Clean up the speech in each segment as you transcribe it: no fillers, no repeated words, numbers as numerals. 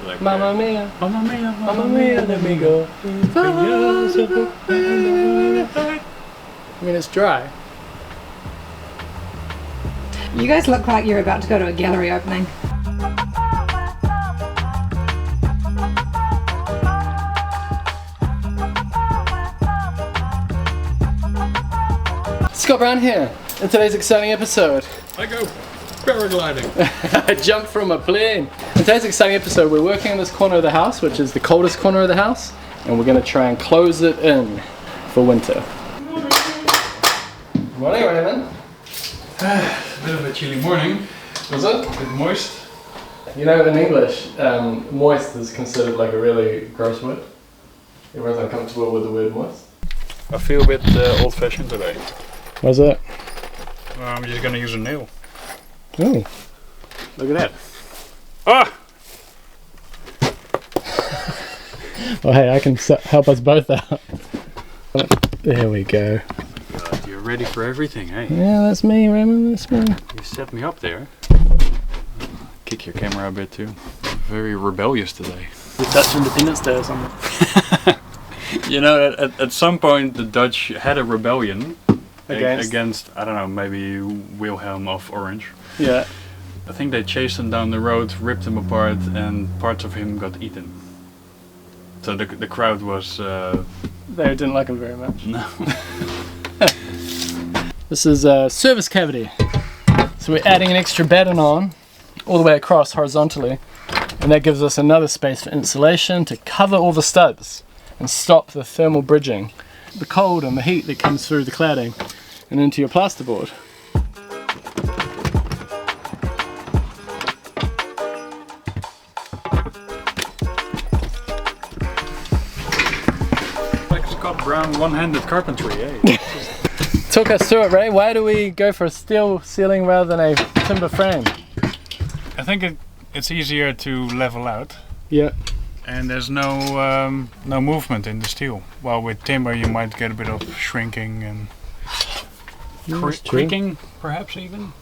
Like, Mamma mia, Mamma mia, mamma mia, let me go. I mean, it's dry. You guys look like you're about to go to a gallery opening. Scott Brown here. In today's exciting episode, I go paragliding. I jumped from a plane. In today's exciting episode, we're working in this corner of the house, which is the coldest corner of the house, and we're going to try and close it in for winter. Good morning, Raymond. A bit of a chilly morning. Was it? A bit moist. You know, in English, moist is considered like a really gross word. Everyone's uncomfortable with the word moist. I feel a bit old-fashioned today. What's that? I'm just gonna use a nail. Oh. Look at that. Ah! Well, hey, I can help us both out. There we go. God, you're ready for everything, eh? Yeah, that's me, Raymond, that's me. You set me up there. Kick your camera a bit too. Very rebellious today. The Dutch Independence Day or something. You know, at some point the Dutch had a rebellion Against? I don't know, maybe Wilhelm of Orange. Yeah. I think they chased him down the road, ripped him apart, and parts of him got eaten. So the crowd was... They didn't like him very much. No. This is a service cavity. So we're adding an extra batten on all the way across horizontally, and that gives us another space for insulation to cover all the studs and stop the thermal bridging, the cold and the heat that comes through the cladding and into your plasterboard. Like Scott Brown one-handed carpentry, eh? Talk us through it, Ray. Why do we go for a steel ceiling rather than a timber frame? I think it's easier to level out. Yeah. And there's no movement in the steel. While with timber you might get a bit of shrinking and creaking, perhaps even.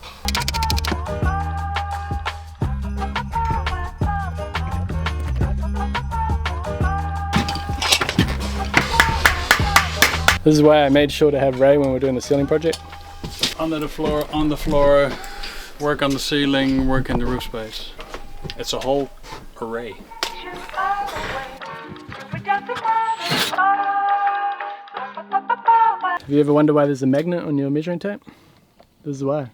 This is why I made sure to have Ray when we're doing the ceiling project. Under the floor, on the floor, work on the ceiling, work in the roof space. It's a whole array. Have you ever wondered why there's a magnet on your measuring tape? This is why.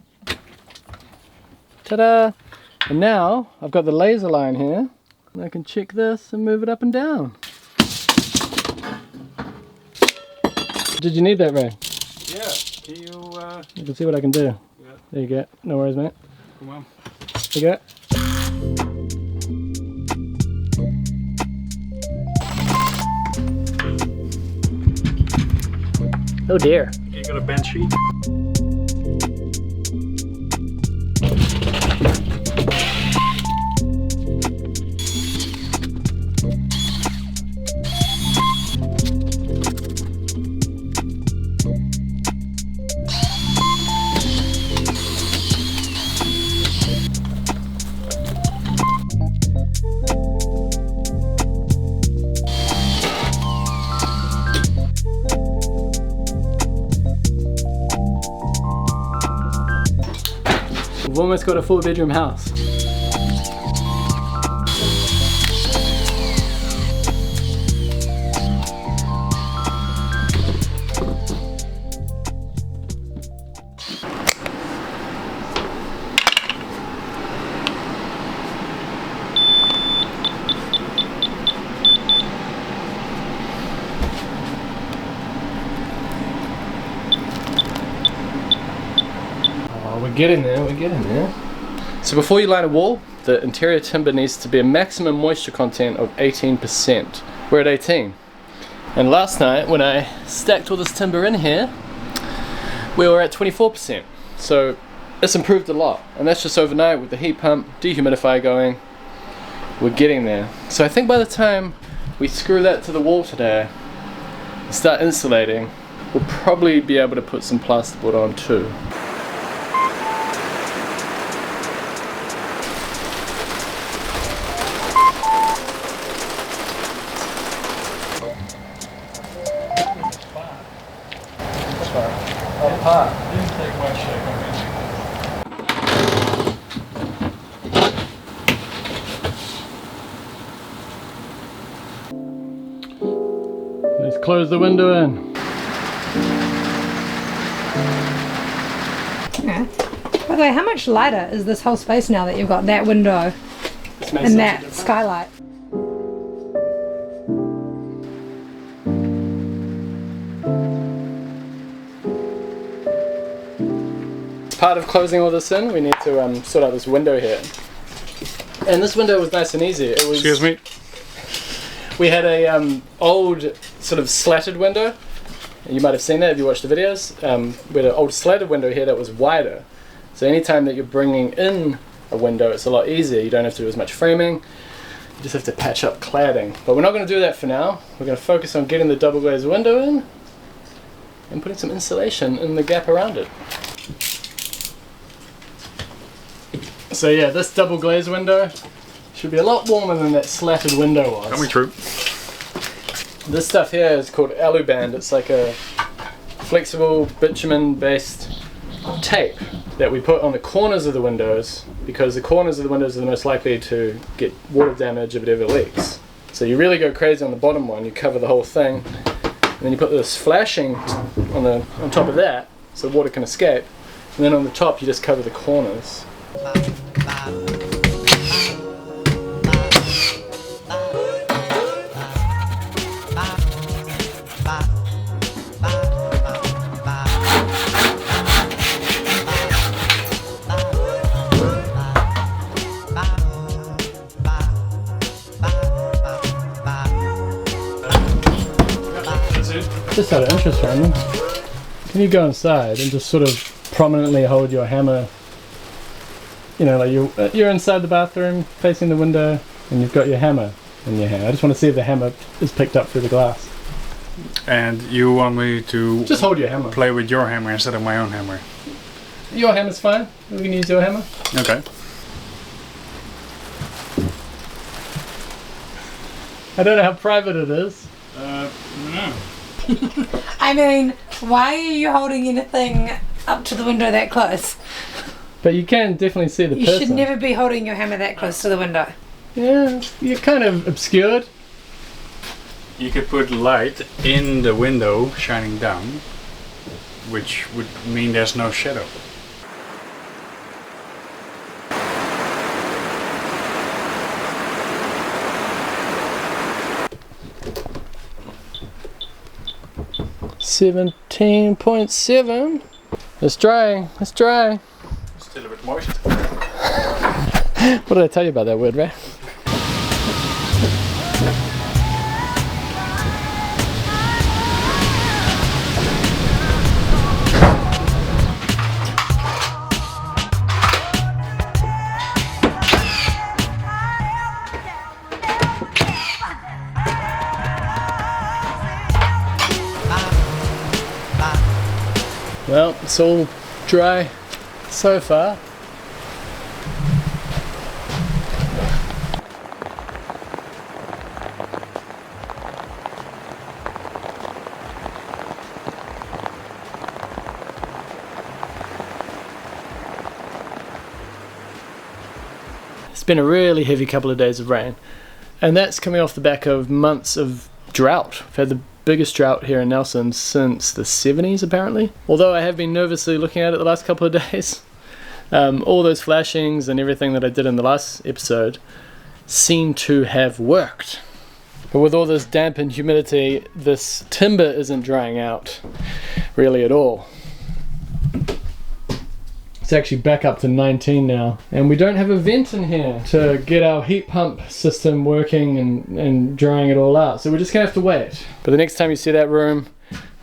Ta-da! And now I've got the laser line here, and I can check this and move it up and down. Did you need that, Ray? Yeah, can you... You can see what I can do. Yeah. There you go. No worries, mate. Come on. There you go. Oh dear. You got a bench sheet? We've almost got a 4-bedroom house. We're getting there, we're getting there. So before you line a wall, the interior timber needs to be a maximum moisture content of 18%. We're at 18. And last night when I stacked all this timber in here, we were at 24%. So it's improved a lot. And that's just overnight with the heat pump, dehumidifier going. We're getting there. So I think by the time we screw that to the wall today and start insulating, we'll probably be able to put some plasterboard on too. close the window in. Okay. By the way, how much lighter is this whole space now that you've got that window and that skylight? Part of closing all this in, we need to sort out this window here. And this window was nice and easy. It was, Excuse me? we had a old sort of slatted window. You might have seen that if you watched the videos. We had an old slatted window here that was wider. So anytime that you're bringing in a window, it's a lot easier. You don't have to do as much framing. You just have to patch up cladding. But we're not going to do that for now. We're going to focus on getting the double glazed window in and putting some insulation in the gap around it. So yeah, this double glazed window should be a lot warmer than that slatted window was. Coming through. This stuff here is called Aluband. It's like a flexible bitumen based tape that we put on the corners of the windows, because the corners of the windows are the most likely to get water damage if it ever leaks. So you really go crazy on the bottom one, you cover the whole thing, and then you put this flashing on top of that so water can escape, and then on the top you just cover the corners. Just out of interest, Randall, can you go inside and just sort of prominently hold your hammer? You know, like you're inside the bathroom, facing the window, and you've got your hammer in your hand. I just want to see if the hammer is picked up through the glass. And you want me to just hold your hammer. Play with your hammer instead of my own hammer? Your hammer's fine. We can use your hammer. Okay. I don't know how private it is. No. I mean, why are you holding anything up to the window that close? But you can definitely see the person. You should never be holding your hammer that close to the window. Yeah, you're kind of obscured. You could put light in the window shining down, which would mean there's no shadow. $17.7. It's drying. It's dry. Still a bit moist. What did I tell you about that word, Ray? Well, it's all dry so far. It's been a really heavy couple of days of rain, and that's coming off the back of months of drought. We've had the biggest drought here in Nelson since the 70s apparently. Although I have been nervously looking at it the last couple of days. All those flashings and everything that I did in the last episode seem to have worked. But with all this damp and humidity, this timber isn't drying out really at all. It's actually back up to 19 now, and we don't have a vent in here to get our heat pump system working and drying it all out, so we're just gonna have to wait. But the next time you see that room,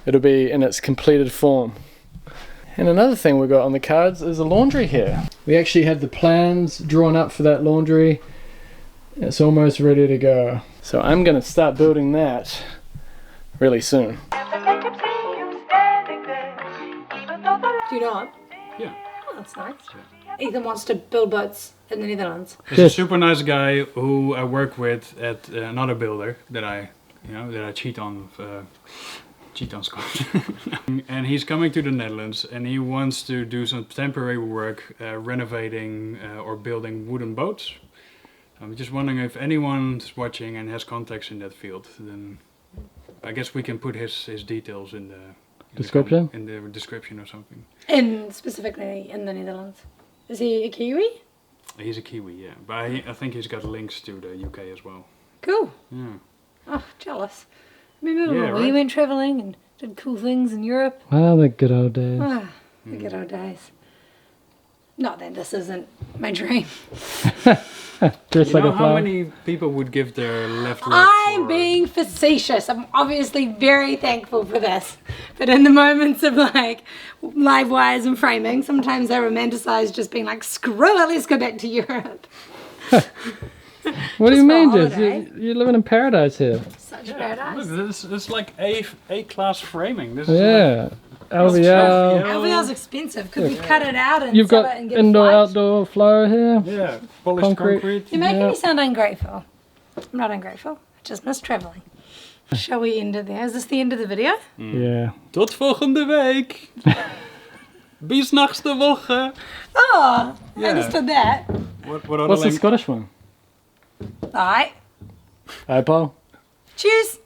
it'll be in its completed form. And another thing we got on the cards is a laundry here. We actually had the plans drawn up for that laundry. It's almost ready to go, so I'm gonna start building that really soon. Do you not? Yeah. That's nice. Ethan wants to build boats in the Netherlands. He's a super nice guy who I work with at another builder that I cheat on Scott. And he's coming to the Netherlands and he wants to do some temporary work renovating or building wooden boats. I'm just wondering if anyone's watching and has contacts in that field, then I guess we can put his details in the Description? in the description or something. Specifically in the Netherlands. Is he a Kiwi? He's a Kiwi, yeah, but I think he's got links to the UK as well. Cool. Yeah. Oh, jealous. Remember Yeah, when we right? went travelling and did cool things in Europe? Well, the good old days. Ah, the good old days. Not that this isn't my dream. Dressed You like know a how flower. many people would give their left leg I'm for... being facetious. I'm obviously very thankful for this. But in the moments of like live wires and framing, sometimes I romanticize just being like, screw it, let's go back to Europe. What do you Just for a mean, Jess? holiday. You're living in paradise here. Such paradise. Look, this is like A-class framing. This is Yeah. LVL. LVL. LVL's expensive. Could we cut it out and You've sell got it and get indoor, flight? outdoor flow here. like, yeah, polished concrete. You're making Yeah. me sound ungrateful. I'm not ungrateful. I just miss travelling. Shall we end it there? Is this the end of the video? Yeah. Tot volgende week. Bis nächste Woche. Oh, I Yeah. understood that. What other What's the language? Scottish one? Alright. Hey, Paul. Cheers.